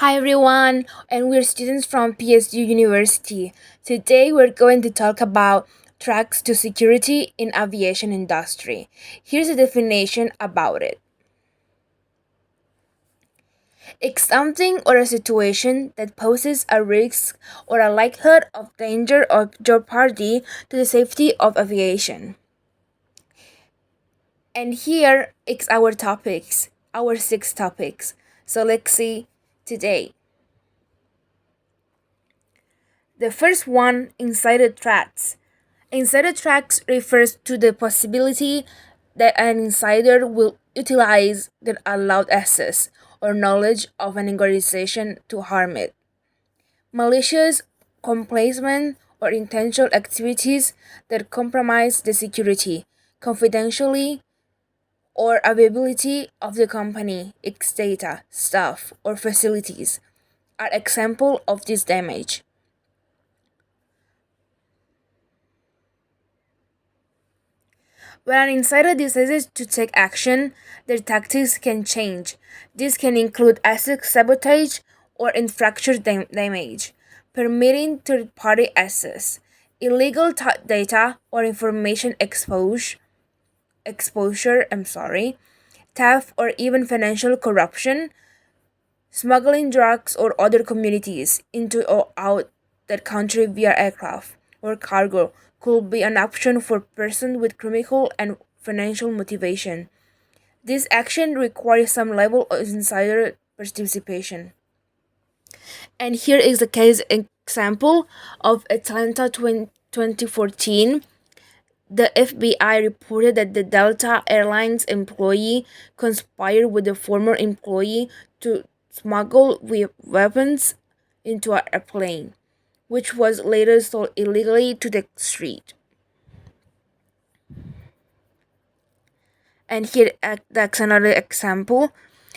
Hi everyone, and we're students from PSU University. Today we're going to talk about threats to security in aviation industry. Here's a definition about it. It's something or a situation that poses a risk or a likelihood of danger or jeopardy to the safety of aviation. And here is our topics, our six topics. So let's see today. The first one, insider threats. Insider threats refers to the possibility that an insider will utilize their allowed access or knowledge of an organization to harm it. Malicious, complacent, or intentional activities that compromise the security, confidentiality, or availability of the company, its data, staff, or facilities are example of this damage. When an insider decides to take action, their tactics can change. This can include asset sabotage or infrastructure damage, permitting third party access, illegal data or information exposure, theft or even financial corruption, smuggling drugs or other communities into or out that country via aircraft or cargo could be an option for persons with criminal and financial motivation. This action requires some level of insider participation. And here is a case example of Atlanta 2014. The FBI reported that the Delta Airlines employee conspired with the former employee to smuggle weapons into an airplane, which was later sold illegally to the street. And here that's another example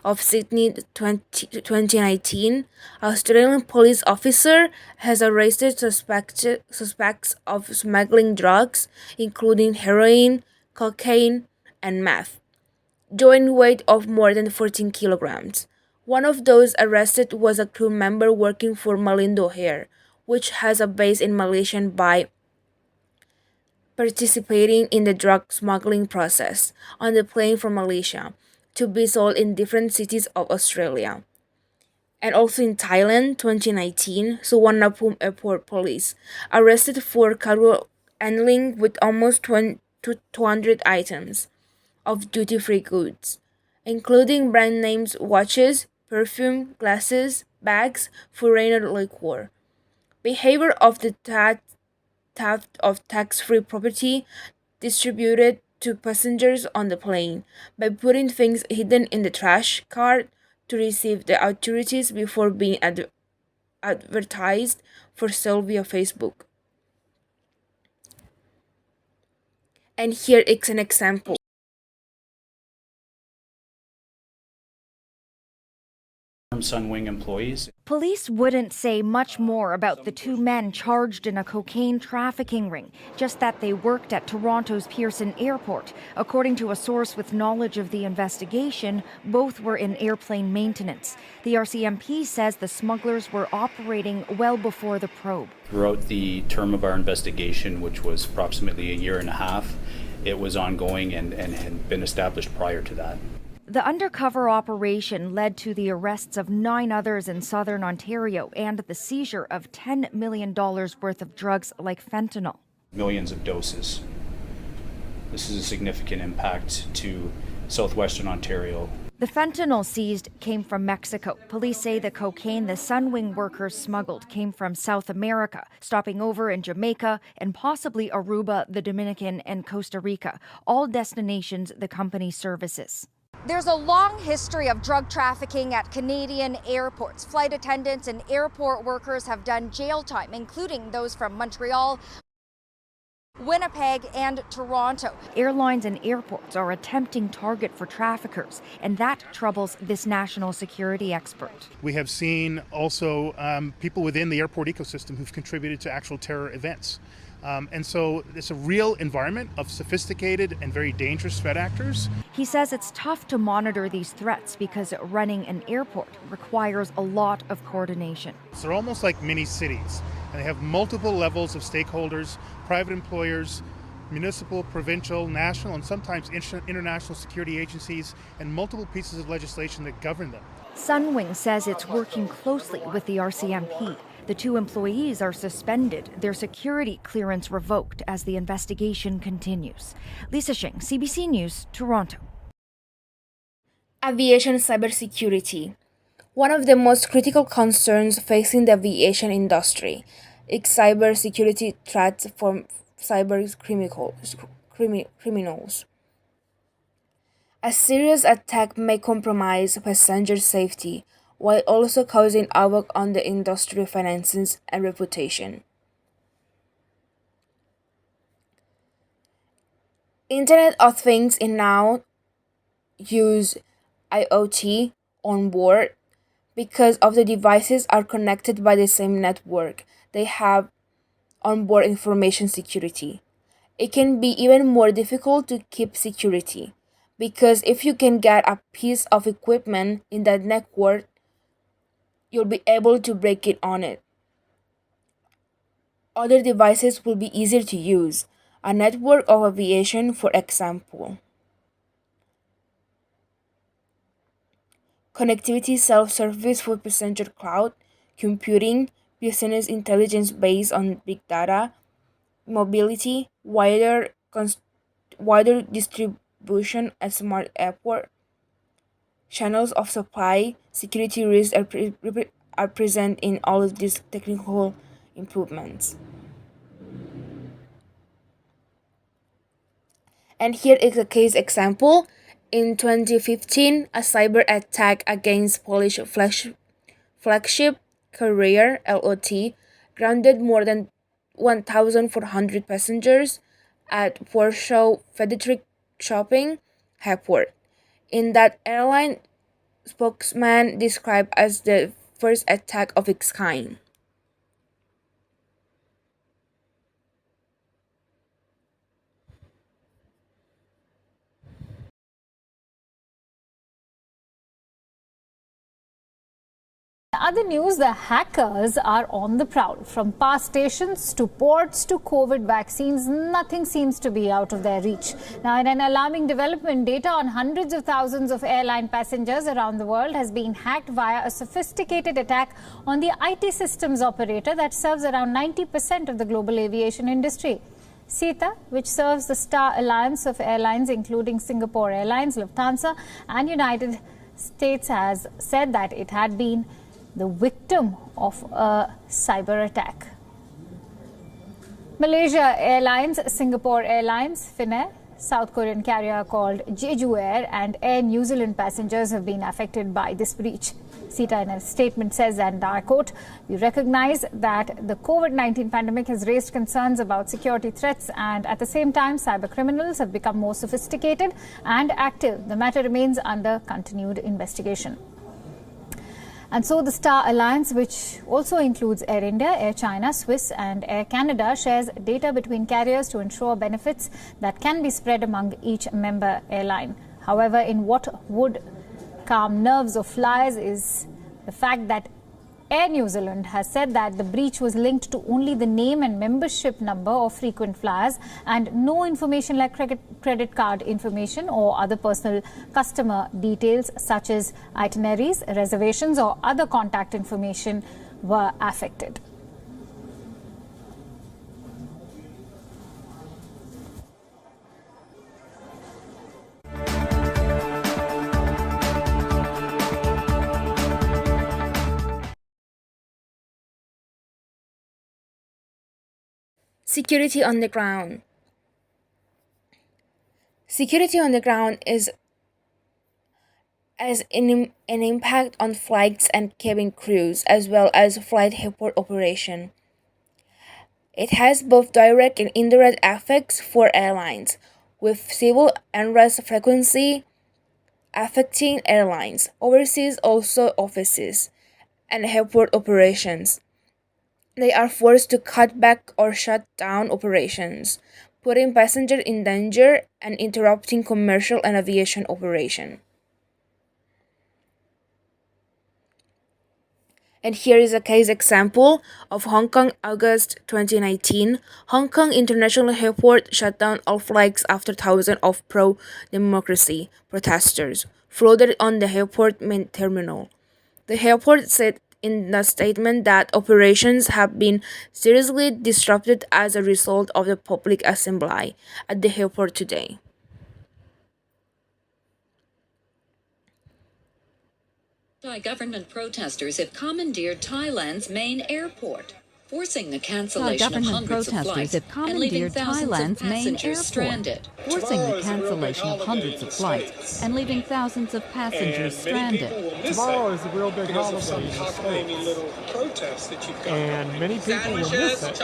of Sydney 2019. Australian police officer has arrested suspects of smuggling drugs, including heroin, cocaine, and meth, joint weight of more than 14 kilograms. One of those arrested was a crew member working for Malindo Air, which has a base in Malaysia by participating in the drug smuggling process on the plane from Malaysia to be sold in different cities of Australia. And also in Thailand, 2019, Suvarnabhumi Airport police arrested for cargo handling with almost 20 to 200 items of duty-free goods, including brand names watches, perfume, glasses, bags, foreigner liquor. Behavior of the theft of tax-free property distributed to passengers on the plane by putting things hidden in the trash cart to receive the authorities before being advertised for sale via Facebook. And here is an example. Sunwing employees. Police wouldn't say much more about the two men charged in a cocaine trafficking ring, just that they worked at Toronto's Pearson Airport. According to a source with knowledge of the investigation, both were in airplane maintenance. The RCMP says the smugglers were operating well before the probe. Throughout the term of our investigation, which was approximately a year and a half, it was ongoing and had been established prior to that. The undercover operation led to the arrests of 9 others in southern Ontario and the seizure of $10 million worth of drugs like fentanyl. Millions of doses. This is a significant impact to southwestern Ontario. The fentanyl seized came from Mexico. Police say the cocaine the Sunwing workers smuggled came from South America, stopping over in Jamaica and possibly Aruba, the Dominican, and Costa Rica, all destinations the company services. There's a long history of drug trafficking at Canadian airports. Flight attendants and airport workers have done jail time, including those from Montreal, Winnipeg, and Toronto. Airlines and airports are a tempting target for traffickers, and that troubles this national security expert. We have seen also people within the airport ecosystem who've contributed to actual terror events. And so it's a real environment of sophisticated and very dangerous threat actors. He says it's tough to monitor these threats because running an airport requires a lot of coordination. So they're almost like mini cities, and they have multiple levels of stakeholders, private employers, municipal, provincial, national, and sometimes international security agencies, and multiple pieces of legislation that govern them. Sunwing says it's working closely with the RCMP. The two employees are suspended, their security clearance revoked as the investigation continues. Lisa Shing, CBC News, Toronto. Aviation cybersecurity. One of the most critical concerns facing the aviation industry is cybersecurity threats from criminals. A serious attack may compromise passenger safety while also causing havoc on the industry finances and reputation. Internet of Things in now use IoT on board because of the devices are connected by the same network. They have onboard information security. It can be even more difficult to keep security because if you can get a piece of equipment in that network, you'll be able to break it on it. Other devices will be easier to use. A network of aviation, for example. Connectivity self-service for passenger cloud, computing, business intelligence based on big data, mobility, wider distribution at smart airport, channels of supply, security risks are present in all of these technical improvements. And here is a case example. In 2015, a cyber attack against Polish flagship carrier LOT grounded more than 1,400 passengers at Warsaw Frederick Shopping Airport. In that airline spokesman described as the first attack of its kind. Other news, the hackers are on the prowl. From past stations to ports to COVID vaccines, nothing seems to be out of their reach. Now, in an alarming development, data on hundreds of thousands of airline passengers around the world has been hacked via a sophisticated attack on the IT systems operator that serves around 90% of the global aviation industry. SITA, which serves the Star Alliance of airlines, including Singapore Airlines, Lufthansa, and United States, has said that it had been the victim of a cyber attack. Malaysia Airlines, Singapore Airlines, Finnair, South Korean carrier called Jeju Air, and Air New Zealand passengers have been affected by this breach. SITA in a statement says, and I quote, "We recognize that the COVID-19 pandemic has raised concerns about security threats, and at the same time, cyber criminals have become more sophisticated and active. The matter remains under continued investigation." And so the Star Alliance, which also includes Air India, Air China, Swiss and Air Canada, shares data between carriers to ensure benefits that can be spread among each member airline. However, in what would calm nerves of flyers is the fact that Air New Zealand has said that the breach was linked to only the name and membership number of frequent flyers and no information like credit card information or other personal customer details such as itineraries, reservations or other contact information were affected. Security on the ground. Security on the ground is as an impact on flights and cabin crews as well as flight airport operation. It has both direct and indirect effects for airlines, with civil unrest frequency affecting airlines, overseas also offices, and airport operations. they are forced to cut back or shut down operations, putting passengers in danger and interrupting commercial and aviation operation. And here is a case example of Hong Kong, August 2019. Hong Kong International Airport shut down all flights after thousands of pro-democracy protesters flooded on the airport main terminal. The airport said in the statement that operations have been seriously disrupted as a result of the public assembly at the airport today. Anti-government protesters have commandeered Thailand's main airport, forcing the cancellation of Government hundreds of protesters flights have and leaving commandeered thousands of Thailand's main passengers airport, stranded. forcing the cancellation of hundreds of flights and leaving thousands of passengers stranded. Tomorrow is a real big holiday in the States. And many people will miss it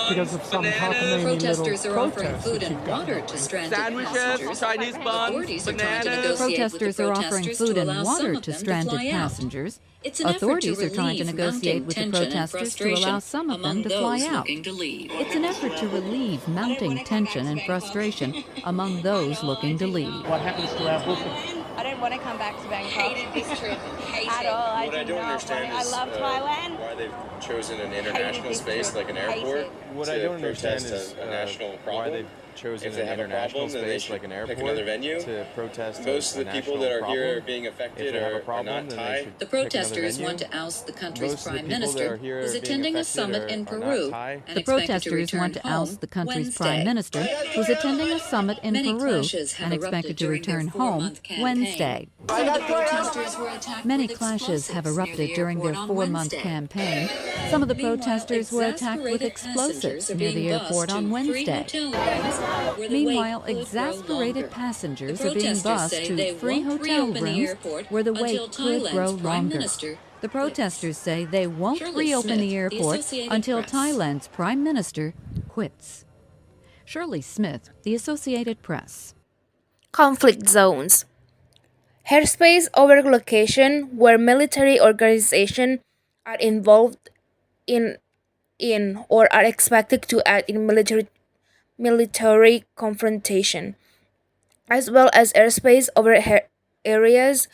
because of some cockamamie Protesters little are offering protests food that and you've got water going. to stranded passengers. Authorities are trying to negotiate with the Protesters are offering protesters food to and allow some water of to them to stranded fly out. passengers. It's an effort Authorities to are trying to relieve negotiate mounting with the tension and protesters to allow frustration some of them among to fly those out. looking to leave. It's an effort to relieve mounting tension and frustration among those looking to leave. What happens to our booking? I don't want to come back to Bangkok. Hated this trip. Hate At it. all. What I do not understand want it. is I love Thailand. why they've chosen an international this space trip. like an Hate airport it. What I to don't understand protest is a national why problem. they've chosen If they an have a international problem, then they space should like an pick airport another venue. to protest Most a of the people national that are problem. here being If affected they have a are problem, not then Thai. they should The pick another protesters venue. want to oust the country's Most of the prime people that minister, are here who's being attending a affected summit are in not Peru Thai. and The expected to protesters return want to home oust the country's Wednesday. prime minister, who's attending a summit in Many Peru clashes have and erupted expected to during their return home 4-month campaign. Wednesday. Some of the protesters were attacked Many with clashes have explosives near erupted the during their airport on 4-month Wednesday. campaign. Some of the Meanwhile, protesters were attacked with exasperated explosives passengers are near the being airport bused on to free Wednesday. hotel rooms where the Meanwhile, wait could grow exasperated longer. passengers The are being protesters bused say to they free won't hotel reopen the rooms airport where the until wait could Thailand's grow prime longer. minister The protesters say they won't Shirley reopen Smith, the the airport Associated until Press. Thailand's prime minister quits. Shirley Smith, The Associated Press. Conflict zones. Airspace over location where military organizations are involved in or are expected to act in military confrontation, as well as airspace over areas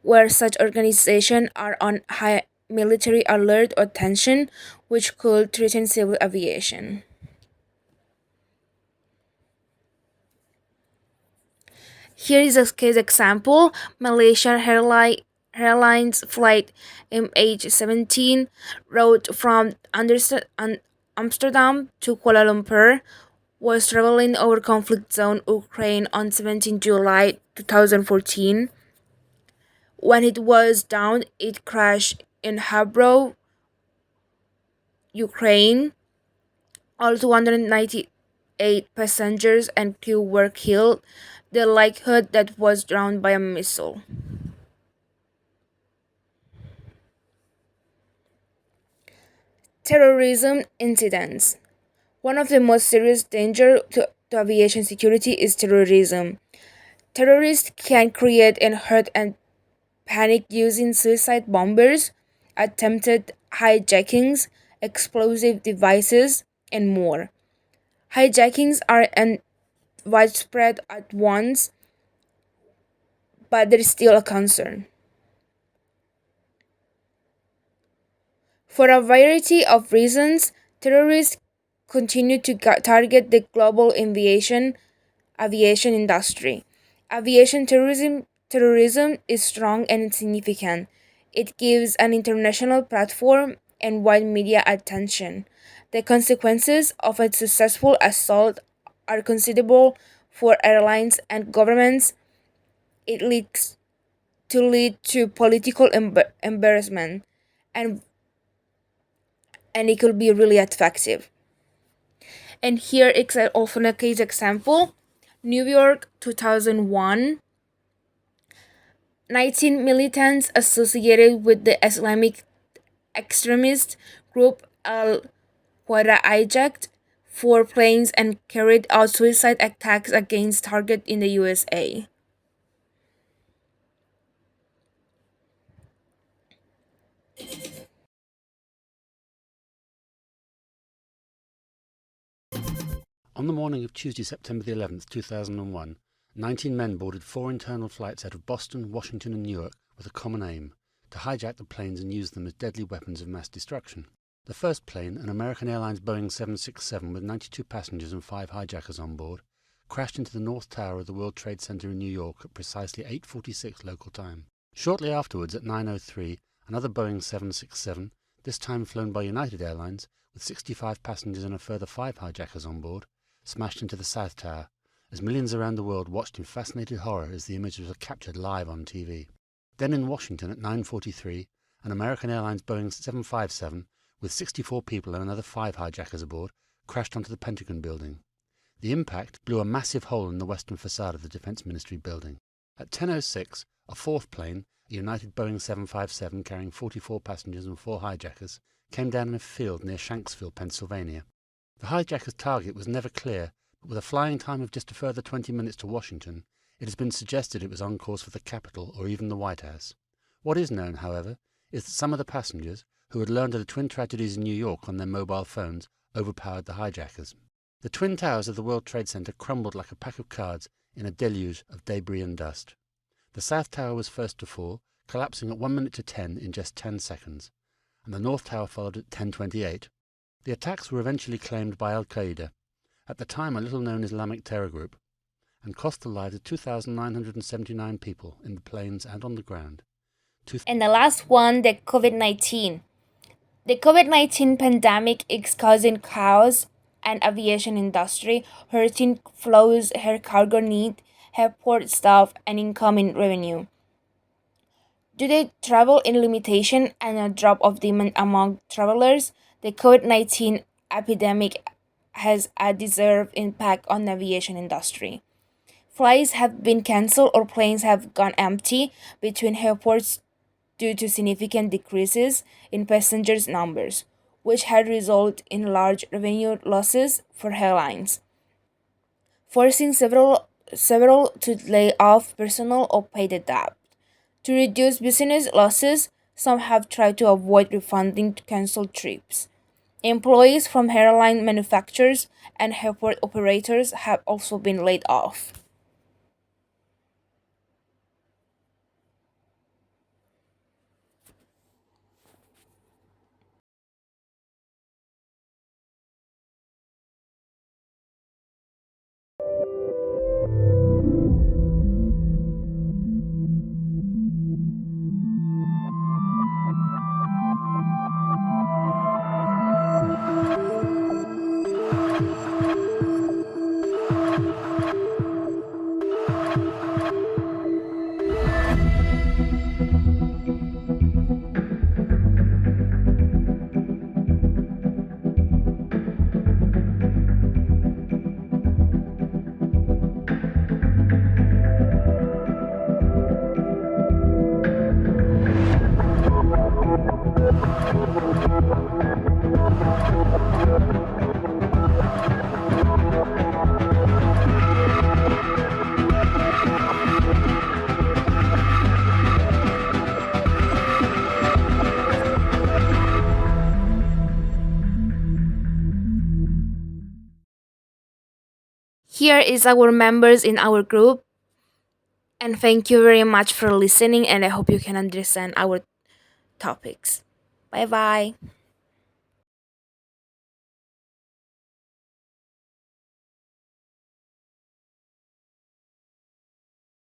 where such organizations are on high military alert or tension, which could threaten civil aviation. Here is a case example. Malaysia Airlines flight MH17 route from Amsterdam to Kuala Lumpur was traveling over conflict zone Ukraine on 17 July 2014. When it was down, it crashed in Habro, Ukraine. All 298 passengers and crew were killed. The likelihood that was drowned by a missile. Terrorism incidents. One of the most serious dangers to aviation security is terrorism. Terrorists can create and hurt and panic using suicide bombers, attempted hijackings, explosive devices, and more. Hijackings are widespread at once, but there is still a concern. For a variety of reasons, terrorists continue to target the global aviation industry. Terrorism is strong and significant. It gives an international platform and wide media attention. The consequences of a successful assault are considerable for airlines and governments. It lead to political embarrassment and it could be really effective. And here is often a case example. New York 2001. 19 militants associated with the Islamic extremist group Al Qaeda hijacked 4 planes and carried out suicide attacks against targets in the USA. On the morning of Tuesday, September the 11th, 2001, 19 men boarded 4 internal flights out of Boston, Washington and Newark with a common aim: to hijack the planes and use them as deadly weapons of mass destruction. The first plane, an American Airlines Boeing 767 with 92 passengers and 5 hijackers on board, crashed into the North Tower of the World Trade Center in New York at precisely 8:46 local time. Shortly afterwards, at 9:03, another Boeing 767, this time flown by United Airlines, with 65 passengers and a further 5 hijackers on board, smashed into the South Tower, as millions around the world watched in fascinated horror as the images were captured live on TV. Then in Washington at 9:43, an American Airlines Boeing 757, with 64 people and another 5 hijackers aboard, crashed onto the Pentagon building. The impact blew a massive hole in the western facade of the Defense Ministry building. At 10:06, a fourth plane, a United Boeing 757 carrying 44 passengers and 4 hijackers, came down in a field near Shanksville, Pennsylvania. The hijacker's target was never clear, but with a flying time of just a further 20 minutes to Washington, it has been suggested it was on course for the Capitol or even the White House. What is known, however, is that some of the passengers, who had learned of the twin tragedies in New York on their mobile phones, overpowered the hijackers. The twin towers of the World Trade Center crumbled like a pack of cards in a deluge of debris and dust. The South Tower was first to fall, collapsing at 1 minute to 10 in just 10 seconds, and the North Tower followed at 10:28. The attacks were eventually claimed by Al-Qaeda, at the time a little-known Islamic terror group, and cost the lives of 2,979 people in the planes and on the ground. And the last one, the COVID-19. The COVID-19 pandemic is causing chaos and aviation industry, hurting flows, air cargo need, airport staff, and incoming revenue. Due to travel in limitation and a drop of demand among travelers, the COVID-19 epidemic has a deserved impact on the aviation industry. Flights have been cancelled or planes have gone empty between airports due to significant decreases in passengers numbers, which had resulted in large revenue losses for airlines, forcing several to lay off personnel or pay the debt. To reduce business losses, some have tried to avoid refunding canceled trips. Employees from airline manufacturers and airport operators have also been laid off. Here is our members in our group, and thank you very much for listening, and I hope you can understand our topics. Bye bye.